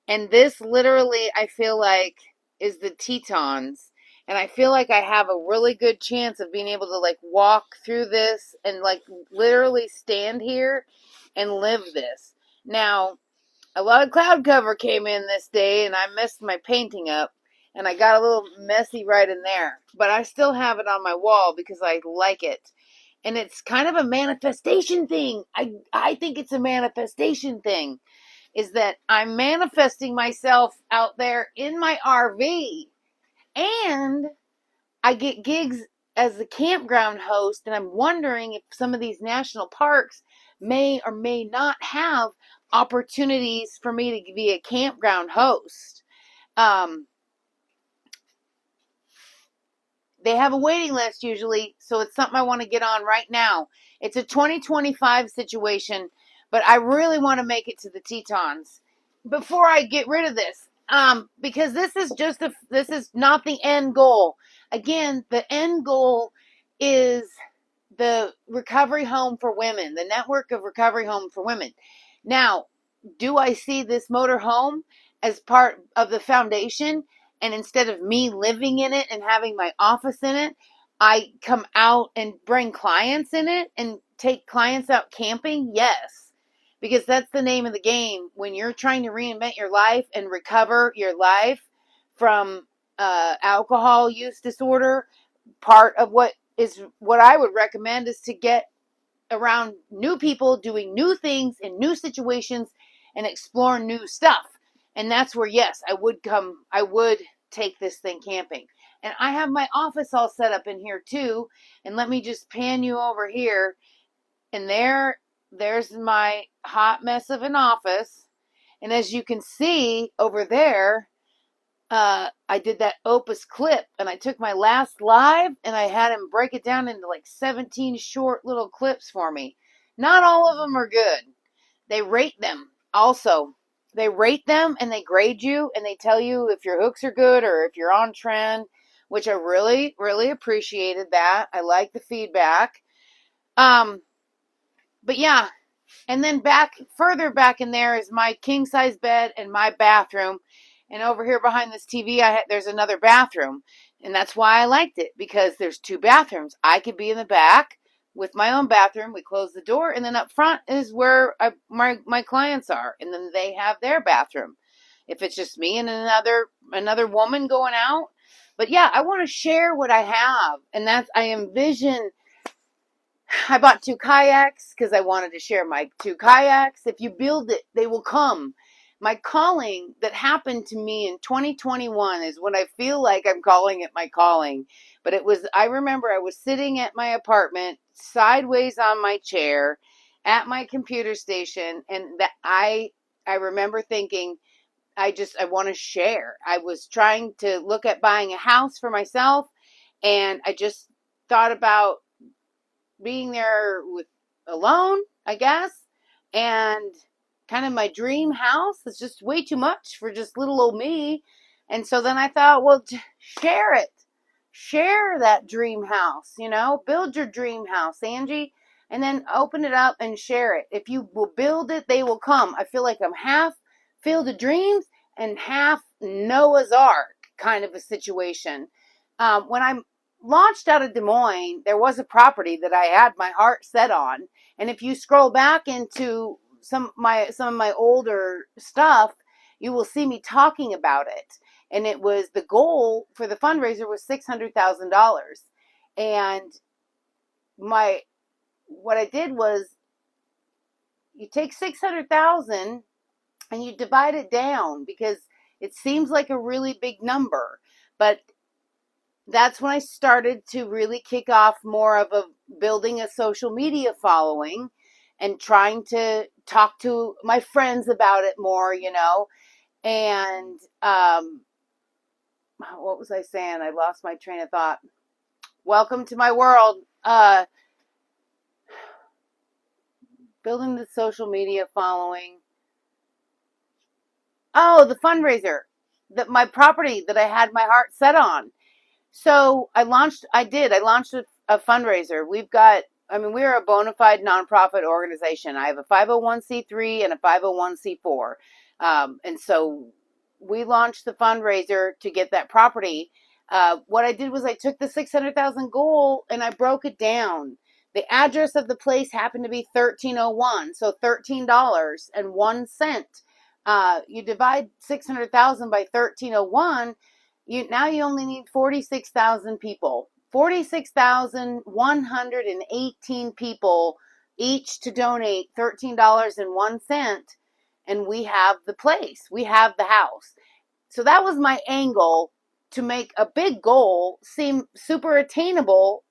And this literally, I feel like, is the Tetons. And I feel like I have a really good chance of being able to like walk through this and like literally stand here and live this. Now, a lot of cloud cover came in this day and I messed my painting up and I got a little messy right in there. But I still have it on my wall because I like it. And it's kind of a manifestation thing. I think it's a manifestation thing. Is that I'm manifesting myself out there in my RV. And I get gigs as the campground host, and I'm wondering if some of these national parks may or may not have opportunities for me to be a campground host. They have a waiting list usually, so it's something I want to get on right now. It's a 2025 situation, but I really want to make it to the Tetons before I get rid of this. Because this is not the end goal. Again, the end goal is the recovery home for women, the network of recovery home for women. Now, do I see this motor home as part of the foundation? And instead of me living in it and having my office in it, I come out and bring clients in it and take clients out camping? Yes. Because that's the name of the game. When you're trying to reinvent your life and recover your life from alcohol use disorder, part of what I would recommend is to get around new people doing new things in new situations and explore new stuff. And that's where, yes, I would take this thing camping. And I have my office all set up in here too. And let me just pan you over here. And there's my hot mess of an office. And as you can see over there, I did that Opus clip, and I took my last live and I had him break it down into like 17 short little clips for me. Not all of them are good. They rate them also. They rate them and they grade you and they tell you if your hooks are good or if you're on trend, which I really, really appreciated that. I like the feedback. But yeah, and then further back in there is my king size bed and my bathroom. And over here behind this TV, there's another bathroom. And that's why I liked it, because there's two bathrooms. I could be in the back with my own bathroom. We close the door, and then up front is where my clients are, and then they have their bathroom. If it's just me and another woman going out. But yeah, I want to share what I have, and I envision. I bought 2 kayaks because I wanted to share my 2 kayaks. If you build it, they will come. My calling that happened to me in 2021 is when I feel like I'm calling it my calling. But I remember I was sitting at my apartment, sideways on my chair, at my computer station, and that I remember thinking, I want to share. I was trying to look at buying a house for myself, and I just thought about being there alone, I guess, and kind of my dream house is just way too much for just little old me. And so then I thought, well, share it. Share that dream house, build your dream house, Angie, and then open it up and share it. If you will build it, they will come. I feel like I'm half Field of Dreams and half Noah's Ark kind of a situation. When I'm launched out of Des Moines, there was a property that I had my heart set on. And if you scroll back into some of my older stuff, you will see me talking about it. And it was the goal for the fundraiser was $600,000. And what I did was you take 600,000 and you divide it down, because it seems like a really big number, but that's when I started to really kick off more of building a social media following and trying to talk to my friends about it more, and what was I saying? I lost my train of thought. Welcome to my world. Building the social media following. Oh, the fundraiser, my property that I had my heart set on. So I launched a fundraiser. We're a bona fide nonprofit organization. I have a 501c3 and a 501c4. And so we launched the fundraiser to get that property. What I did was I took the 600,000 goal and I broke it down. The address of the place happened to be 1301, so $13.01. You divide 600,000 by 1301, now you only need 46,000 people. 46,118 people each to donate $13.01, and we have the place. We have the house. So that was my angle, to make a big goal seem super attainable,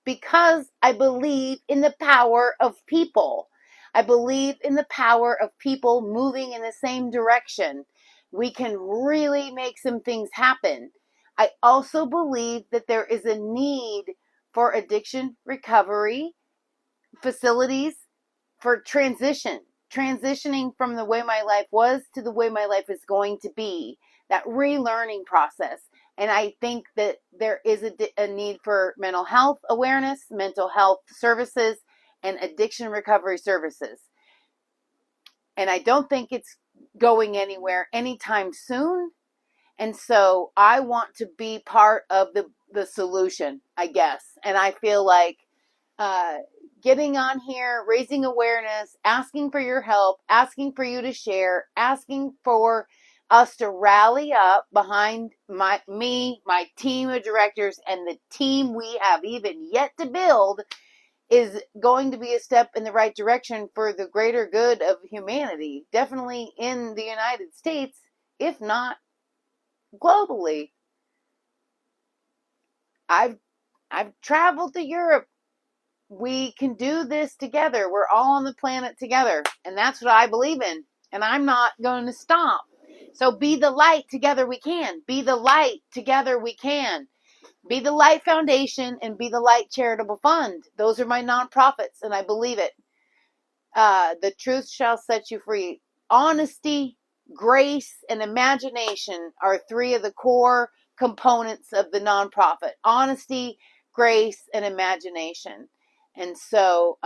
because I believe in the power of people. I believe in the power of people moving in the same direction. We can really make some things happen. I also believe that there is a need for addiction recovery facilities for transitioning from the way my life was to the way my life is going to be, that relearning process. And I think that there is a need for mental health awareness, mental health services, and addiction recovery services. And I don't think it's going anywhere anytime soon. And so I want to be part of the solution, I guess. And I feel like getting on here, raising awareness, asking for your help, asking for you to share, asking for us to rally up behind my team of directors, and the team we have even yet to build is going to be a step in the right direction for the greater good of humanity. Definitely in the United States, if not globally. I've traveled to Europe. We can do this together. We're all on the planet together. And that's what I believe in. And I'm not going to stop. So be the light, together we can. Be the light, together we can. Be the Light Foundation and Be the Light Charitable Fund. Those are my nonprofits, and I believe it. The truth shall set you free. Honesty, grace, and imagination are three of the core components of the nonprofit. Honesty, grace, and imagination. And so,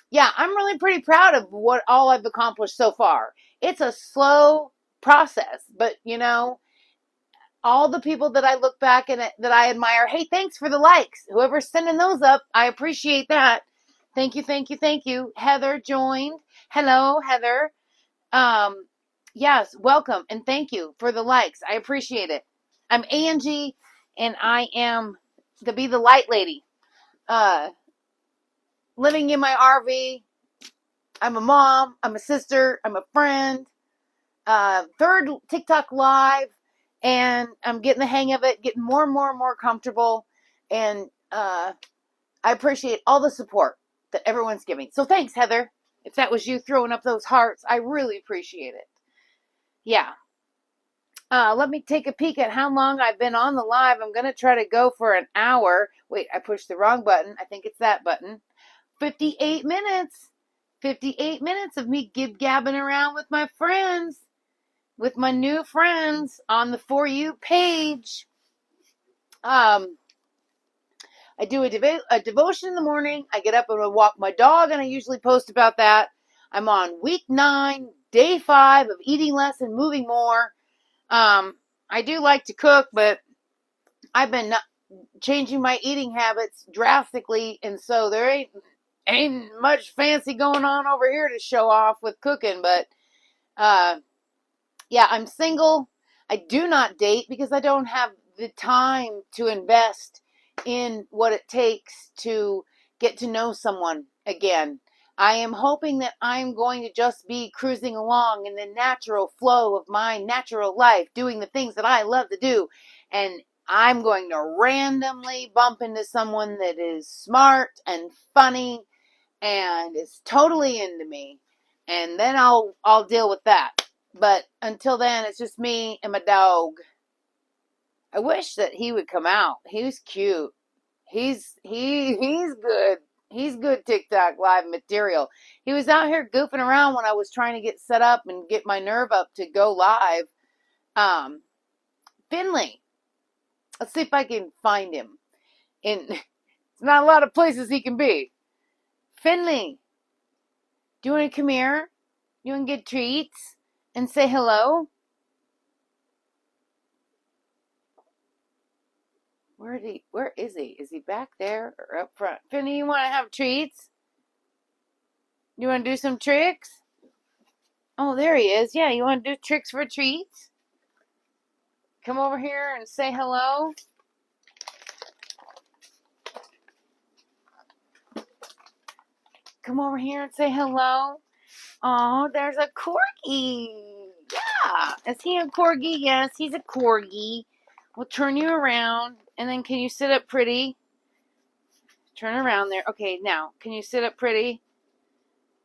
yeah, I'm really pretty proud of what all I've accomplished so far. It's a slow process, but all the people that I look back and that I admire, hey, thanks for the likes. Whoever's sending those up, I appreciate that. Thank you, thank you, thank you. Heather joined. Hello, Heather. Yes, welcome, and thank you for the likes. I appreciate it. I'm Angie, and I am to be the light lady. Living in my RV. I'm a mom. I'm a sister. I'm a friend. Third TikTok live, and I'm getting the hang of it, getting more and more and more comfortable, and I appreciate all the support that everyone's giving. So thanks, Heather. If that was you throwing up those hearts, I really appreciate it. Yeah. Let me take a peek at how long I've been on the live. I'm going to try to go for an hour. Wait, I pushed the wrong button. I think it's that button. 58 minutes. 58 minutes of me gib-gabbing around with my friends. With my new friends on the For You page. I do a devotion in the morning. I get up and I walk my dog, and I usually post about that. I'm on week 9, day 5 of eating less and moving more. I do like to cook, but I've been changing my eating habits drastically, and so there ain't much fancy going on over here to show off with cooking, but yeah, I'm single. I do not date because I don't have the time to invest in what it takes to get to know someone again. I am hoping that I'm going to just be cruising along in the natural flow of my natural life, doing the things that I love to do. And I'm going to randomly bump into someone that is smart and funny and is totally into me. And then I'll deal with that. But until then, it's just me and my dog. I wish that he would come out. He was cute. He's good. He's good TikTok live material. He was out here goofing around when I was trying to get set up and get my nerve up to go live. Finley. Let's see if I can find him. It's not a lot of places he can be. Finley, do you want to come here? You want to get treats and say hello? Where is he? Is he back there or up front? Finny, you want to have treats? You want to do some tricks? Oh, there he is. Yeah, you want to do tricks for treats? Come over here and say hello. Come over here and say hello. Oh, there's a corgi. Yeah. Is he a corgi? Yes, he's a corgi. We'll turn you around. And then can you sit up pretty? Turn around there. Okay, now, can you sit up pretty?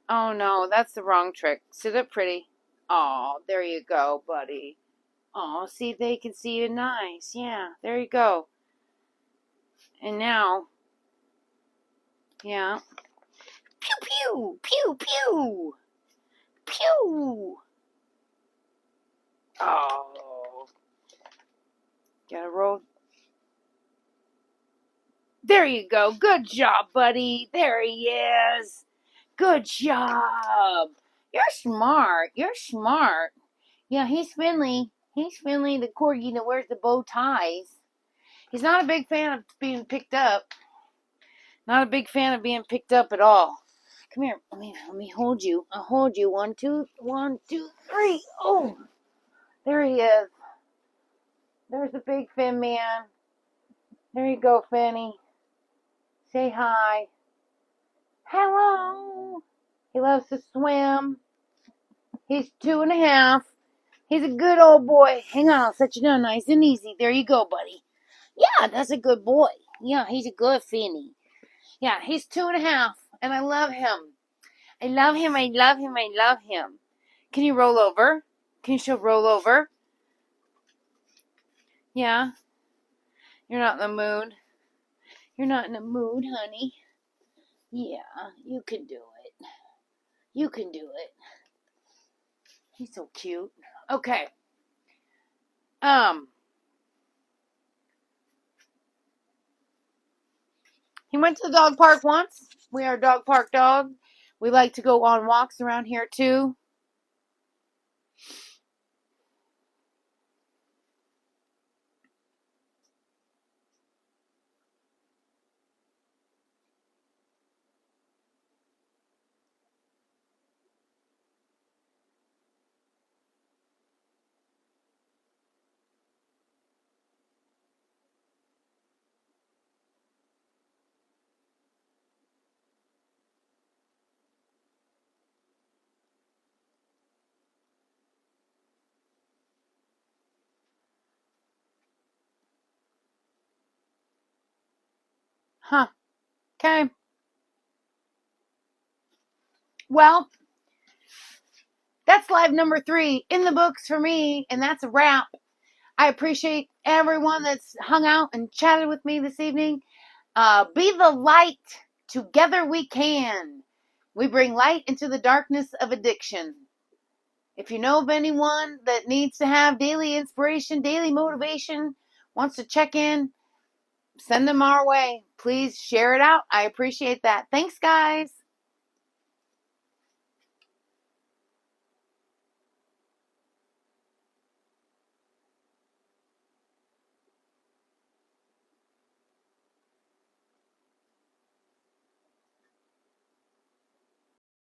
Oh, no, that's the wrong trick. Sit up pretty. Oh, there you go, buddy. Oh, see, they can see you nice. Yeah, there you go. And now, yeah. Pew, pew, pew, pew. Pew. Oh. Gotta roll. There you go. Good job, buddy. There he is. Good job. You're smart. You're smart. Yeah, he's Finley. He's Finley, the corgi that wears the bow ties. He's not a big fan of being picked up. Not a big fan of being picked up at all. Come here. Let me hold you. I'll hold you. 1, 2, 1, 2, 3. Oh, there he is. There's the big fin man. There you go, Finny. Say hi. Hello. He loves to swim. He's 2.5. He's a good old boy. Hang on, I'll set you down nice and easy. There you go, buddy. Yeah, that's a good boy. Yeah, he's a good Finny. Yeah, he's 2.5, and I love him. I love him, I love him, I love him. Can you roll over? Can you show roll over? Yeah? You're not in the mood? You're not in the mood, honey? Yeah, you can do it. You can do it. He's so cute. Okay. He went to the dog park once. We are a dog park dog. We like to go on walks around here too. Huh. Okay. Well, that's live number 3 in the books for me, and that's a wrap. I appreciate everyone that's hung out and chatted with me this evening. Be the light. Together we can. We bring light into the darkness of addiction. If you know of anyone that needs to have daily inspiration, daily motivation, wants to check in, send them our way. Please share it out. I appreciate that. Thanks, guys.